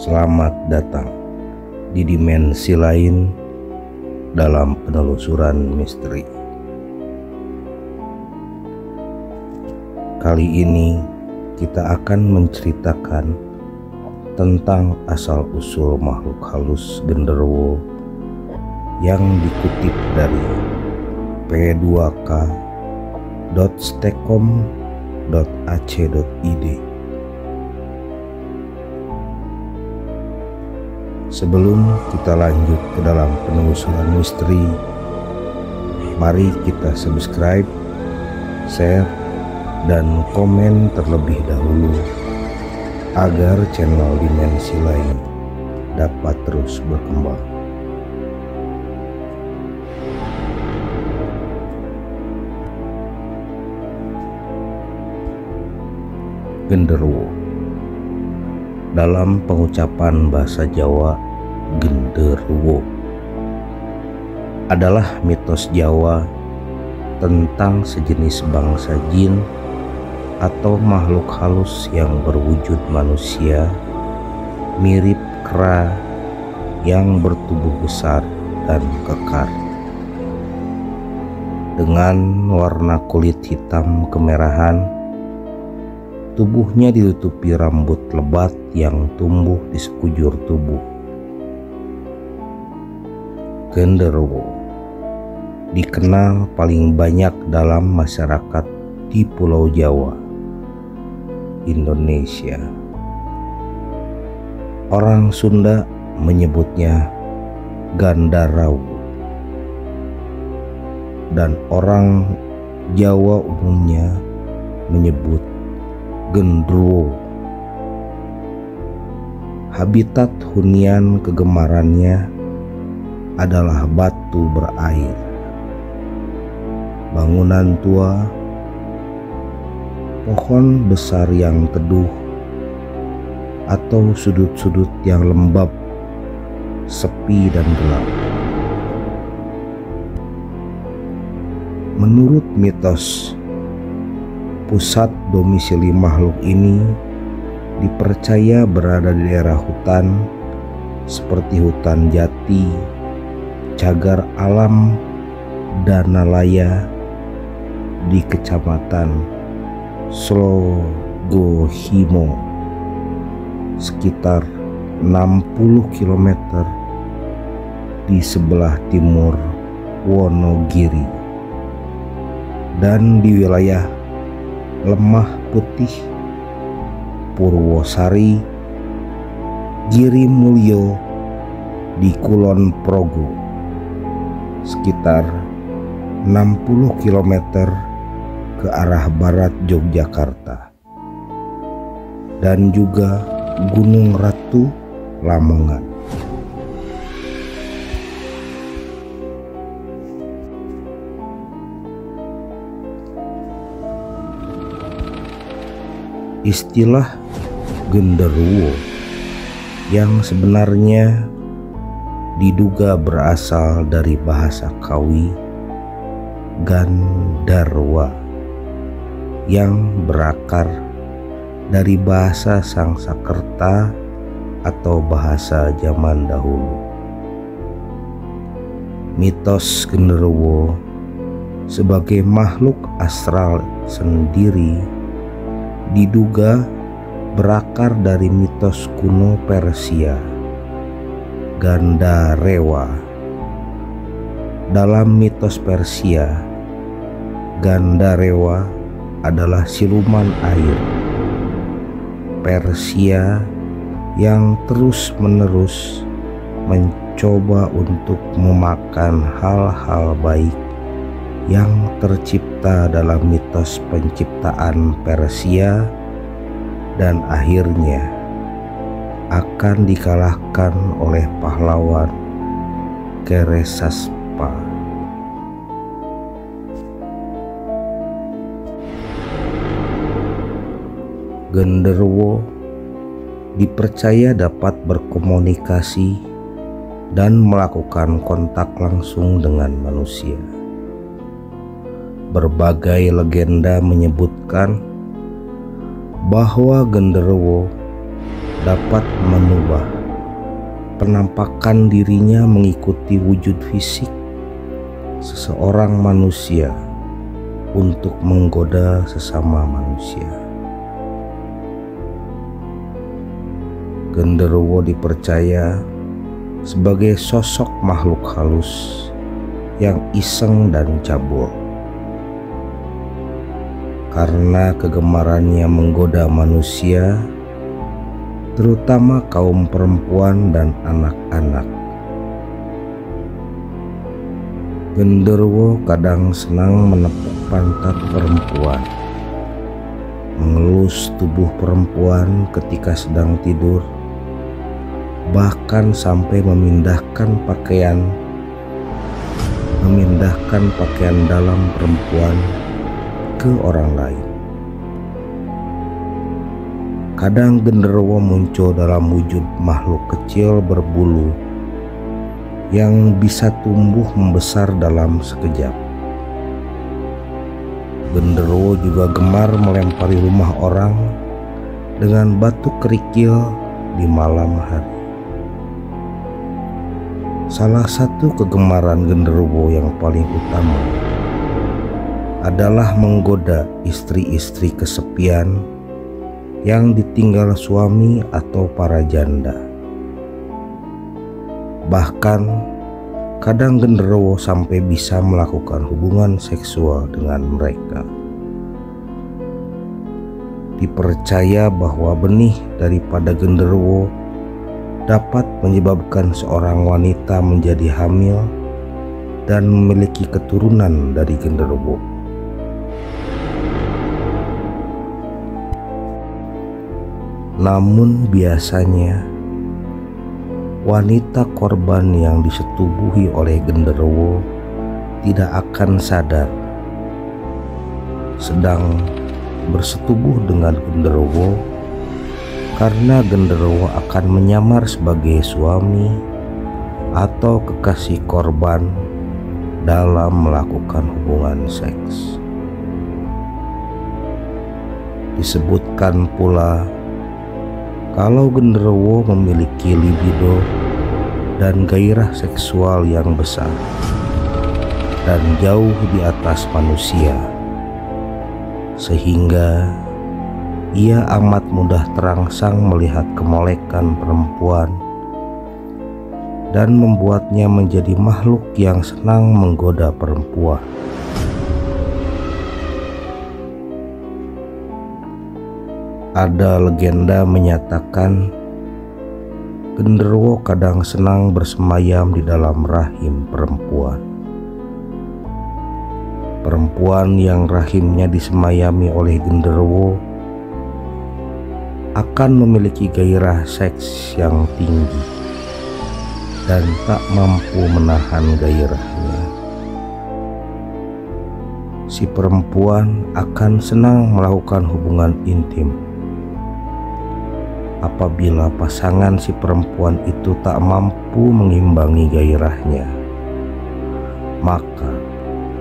Selamat datang di dimensi lain dalam penelusuran misteri. Kali ini kita akan menceritakan tentang asal-usul makhluk halus genderuwo yang dikutip dari p2k.stekom.ac.id. Sebelum kita lanjut ke dalam penelusuran misteri, mari kita subscribe, share, dan komen terlebih dahulu agar channel dimensi lain dapat terus berkembang. Genderuwo dalam pengucapan bahasa Jawa, genderuwo adalah mitos Jawa tentang sejenis bangsa jin atau makhluk halus yang berwujud manusia, mirip kera yang bertubuh besar dan kekar. Dengan warna kulit hitam kemerahan, tubuhnya ditutupi rambut lebat yang tumbuh di sekujur tubuh. Genderuwo dikenal paling banyak dalam masyarakat di Pulau Jawa, Indonesia. Orang Sunda menyebutnya Gandarawu dan orang Jawa umumnya menyebut genderuwo. Habitat hunian kegemarannya adalah batu berair, bangunan tua, pohon besar yang teduh, atau sudut-sudut yang lembab, sepi dan gelap. Menurut mitos, pusat domisili makhluk ini dipercaya berada di daerah hutan seperti hutan jati, cagar alam, Danalaya di Kecamatan Slogohimo, sekitar 60 km di sebelah timur Wonogiri, dan di wilayah Lemah Putih, Purwosari, Girimulyo di Kulon Progo, sekitar 60 km ke arah barat Yogyakarta, dan juga Gunung Ratu, Lamongan. Istilah genderuwo yang sebenarnya diduga berasal dari bahasa Kawi Gandarwa yang berakar dari bahasa Sangsakerta atau bahasa zaman dahulu. Mitos genderuwo sebagai makhluk astral sendiri diduga berakar dari mitos kuno Persia, Gandarewa. Dalam mitos Persia, Gandarewa adalah siluman air Persia yang terus-menerus mencoba untuk memakan hal-hal baik yang tercipta dalam mitos penciptaan Persia, dan akhirnya akan dikalahkan oleh pahlawan Keresaspa. Genderuwo dipercaya dapat berkomunikasi dan melakukan kontak langsung dengan manusia. Berbagai legenda menyebutkan bahwa genderuwo dapat mengubah penampakan dirinya mengikuti wujud fisik seseorang manusia untuk menggoda sesama manusia. Genderuwo dipercaya sebagai sosok makhluk halus yang iseng dan cabul. Karena kegemarannya menggoda manusia, terutama kaum perempuan dan anak-anak. Genderuwo kadang senang menepuk pantat perempuan, mengelus tubuh perempuan ketika sedang tidur, bahkan sampai memindahkan pakaian dalam perempuan ke orang lain. Kadang genderuwo muncul dalam wujud makhluk kecil berbulu yang bisa tumbuh membesar dalam sekejap. Genderuwo juga gemar melempari rumah orang dengan batu kerikil di malam hari. Salah satu kegemaran genderuwo yang paling utama adalah menggoda istri-istri kesepian yang ditinggal suami atau para janda. Bahkan kadang genderuwo sampai bisa melakukan hubungan seksual dengan mereka. Dipercaya bahwa benih daripada genderuwo dapat menyebabkan seorang wanita menjadi hamil dan memiliki keturunan dari genderuwo. Namun biasanya wanita korban yang disetubuhi oleh genderuwo tidak akan sadar sedang bersetubuh dengan genderuwo, karena genderuwo akan menyamar sebagai suami atau kekasih korban dalam melakukan hubungan seks. Disebutkan pula kalau genderuwo memiliki libido dan gairah seksual yang besar dan jauh di atas manusia, sehingga ia amat mudah terangsang melihat kemolekan perempuan dan membuatnya menjadi makhluk yang senang menggoda perempuan. Ada legenda menyatakan genderuwo kadang senang bersemayam di dalam rahim perempuan. Perempuan yang rahimnya disemayami oleh genderuwo akan memiliki gairah seks yang tinggi dan tak mampu menahan gairahnya. Si perempuan akan senang melakukan hubungan intim. Apabila pasangan si perempuan itu tak mampu mengimbangi gairahnya, maka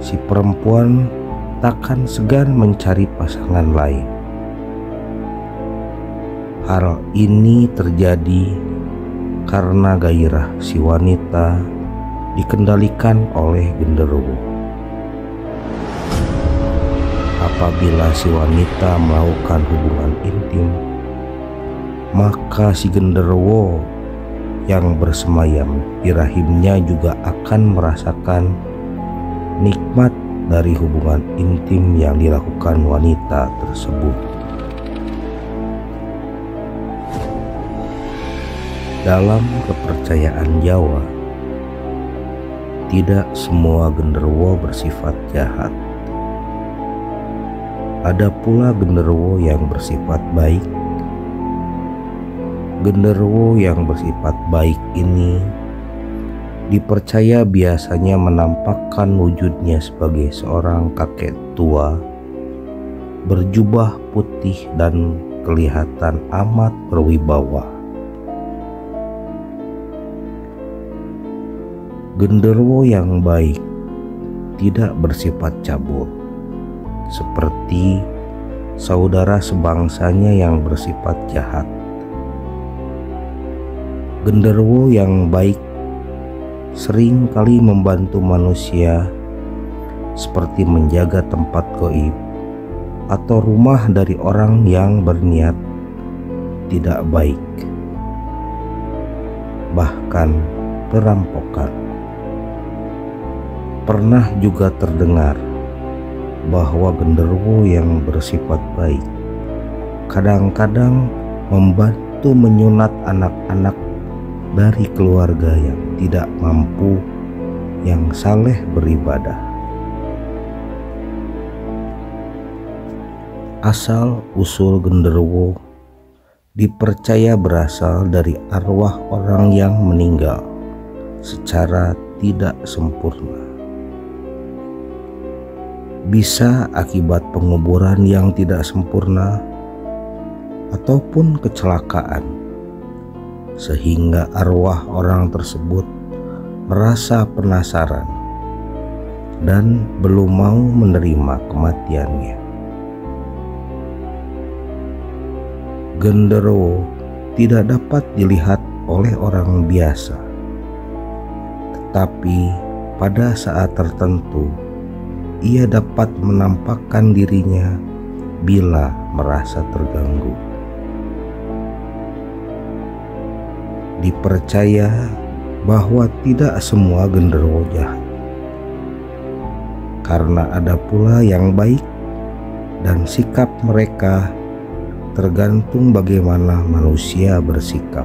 si perempuan takkan segan mencari pasangan lain. Hal ini terjadi karena gairah si wanita dikendalikan oleh genderuwo. Apabila si wanita melakukan hubungan intim, maka si genderuwo yang bersemayam di rahimnya juga akan merasakan nikmat dari hubungan intim yang dilakukan wanita tersebut. Dalam kepercayaan Jawa, tidak semua genderuwo bersifat jahat. Ada pula genderuwo yang bersifat baik. Genderuwo yang bersifat baik ini dipercaya biasanya menampakkan wujudnya sebagai seorang kakek tua, berjubah putih dan kelihatan amat berwibawa. Genderuwo yang baik tidak bersifat cabul, seperti saudara sebangsanya yang bersifat jahat. Genderuwo yang baik sering kali membantu manusia, seperti menjaga tempat gaib atau rumah dari orang yang berniat tidak baik, bahkan perampokan. Pernah juga terdengar bahwa genderuwo yang bersifat baik kadang-kadang membantu menyunat anak-anak dari keluarga yang tidak mampu, yang saleh beribadah. Asal-usul genderuwo dipercaya berasal dari arwah orang yang meninggal secara tidak sempurna. Bisa akibat penguburan yang tidak sempurna ataupun kecelakaan, sehingga arwah orang tersebut merasa penasaran dan belum mau menerima kematiannya. Genderuwo tidak dapat dilihat oleh orang biasa, tetapi pada saat tertentu ia dapat menampakkan dirinya bila merasa terganggu. Dipercaya bahwa tidak semua genderuwo jahat, karena ada pula yang baik, dan sikap mereka tergantung bagaimana manusia bersikap.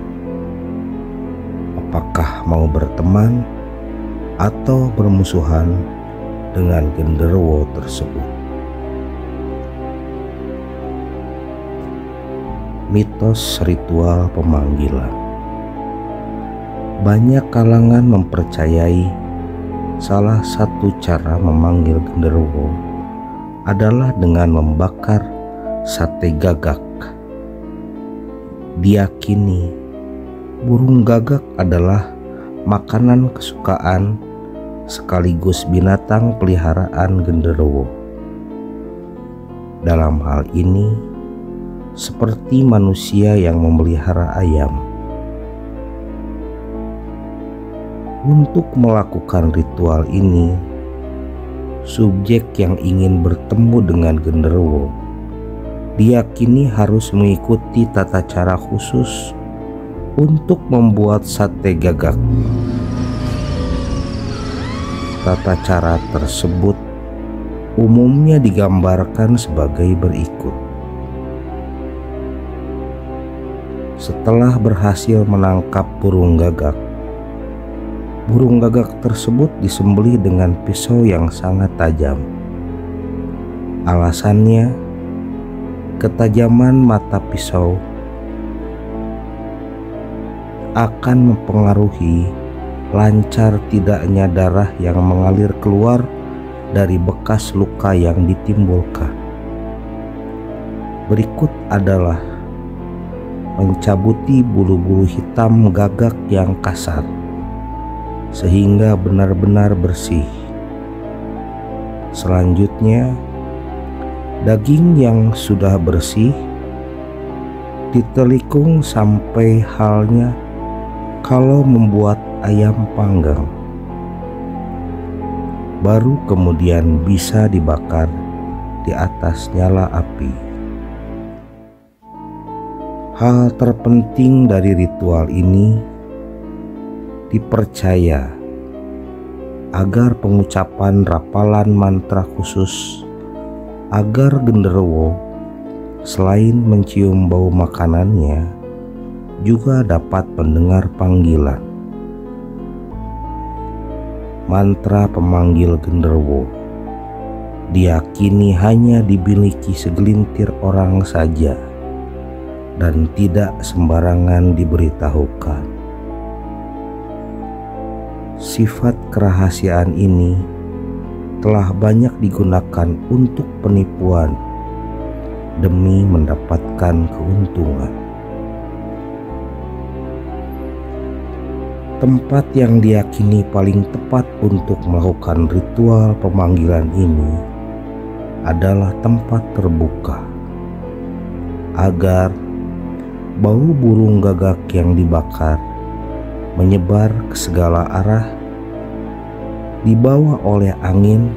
Apakah mau berteman atau bermusuhan dengan genderuwo tersebut. Mitos ritual pemanggilan. Banyak kalangan mempercayai salah satu cara memanggil genderuwo adalah dengan membakar sate gagak. Diyakini burung gagak adalah makanan kesukaan sekaligus binatang peliharaan genderuwo. Dalam hal ini, seperti manusia yang memelihara ayam. Untuk melakukan ritual ini, subjek yang ingin bertemu dengan genderuwo diyakini harus mengikuti tata cara khusus untuk membuat sate gagak. Tata cara tersebut umumnya digambarkan sebagai berikut. Setelah berhasil menangkap burung gagak tersebut disembelih dengan pisau yang sangat tajam. Alasannya, ketajaman mata pisau akan mempengaruhi lancar tidaknya darah yang mengalir keluar dari bekas luka yang ditimbulkan. Berikut adalah mencabuti bulu-bulu hitam gagak yang kasar sehingga benar-benar bersih. Selanjutnya, daging yang sudah bersih ditelikung sampai halnya kalau membuat ayam panggang. Baru kemudian bisa dibakar di atas nyala api. Hal terpenting dari ritual ini dipercaya agar pengucapan rapalan mantra khusus agar genderuwo selain mencium bau makanannya juga dapat mendengar panggilan. Mantra pemanggil genderuwo diyakini hanya dimiliki segelintir orang saja dan tidak sembarangan diberitahukan. Sifat kerahasiaan ini telah banyak digunakan untuk penipuan demi mendapatkan keuntungan. Tempat yang diyakini paling tepat untuk melakukan ritual pemanggilan ini adalah tempat terbuka, agar bau burung gagak yang dibakar menyebar ke segala arah, dibawa oleh angin,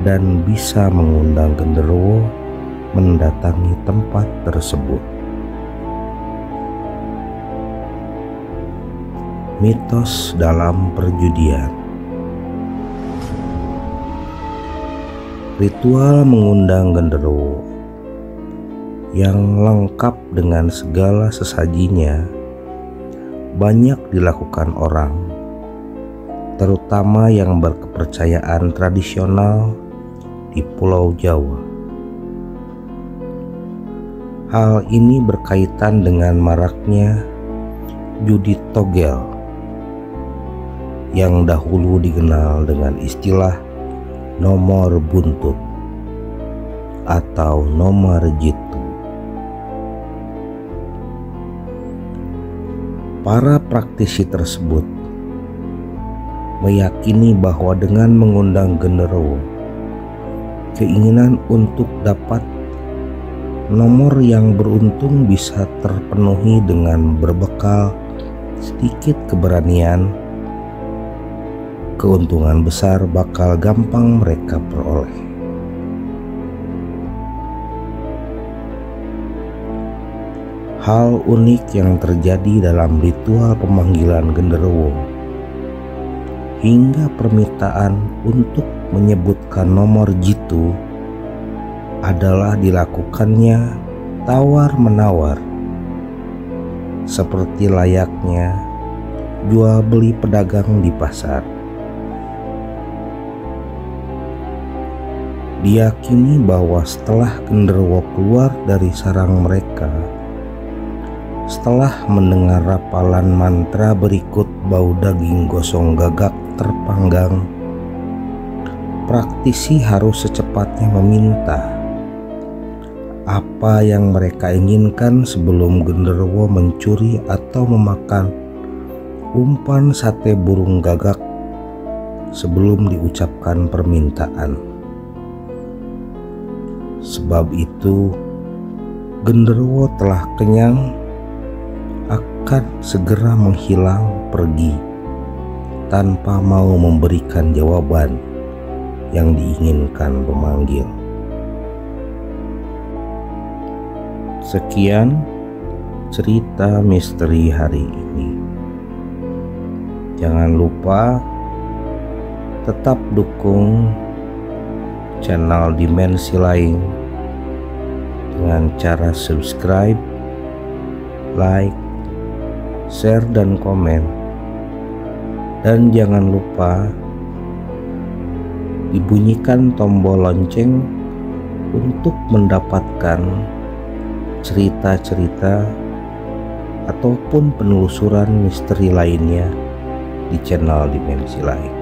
dan bisa mengundang genderuwo mendatangi tempat tersebut. Mitos dalam perjudian. Ritual mengundang genderuwo yang lengkap dengan segala sesajinya banyak dilakukan orang, terutama yang berkepercayaan tradisional di Pulau Jawa. Hal ini berkaitan dengan maraknya judi togel yang dahulu dikenal dengan istilah nomor buntut atau nomor jitu. Para praktisi tersebut meyakini bahwa dengan mengundang genderuwo, keinginan untuk dapat nomor yang beruntung bisa terpenuhi dengan berbekal sedikit keberanian. Keuntungan besar bakal gampang mereka peroleh. Hal unik yang terjadi dalam ritual pemanggilan genderuwo hingga permintaan untuk menyebutkan nomor jitu adalah dilakukannya tawar-menawar, seperti layaknya jual beli pedagang di pasar. Diyakini bahwa setelah genderuwo keluar dari sarang mereka, setelah mendengar rapalan mantra berikut bau daging gosong gagak terpanggang, praktisi harus secepatnya meminta apa yang mereka inginkan sebelum genderuwo mencuri atau memakan umpan sate burung gagak sebelum diucapkan permintaan. Sebab itu, genderuwo telah kenyang akan segera menghilang pergi tanpa mau memberikan jawaban yang diinginkan pemanggil. Sekian cerita misteri hari ini. Jangan lupa tetap dukung channel Dimensi Lain dengan cara subscribe, like, share, dan komen. Dan jangan lupa dibunyikan tombol lonceng untuk mendapatkan cerita-cerita ataupun penelusuran misteri lainnya di channel Dimensi Lain.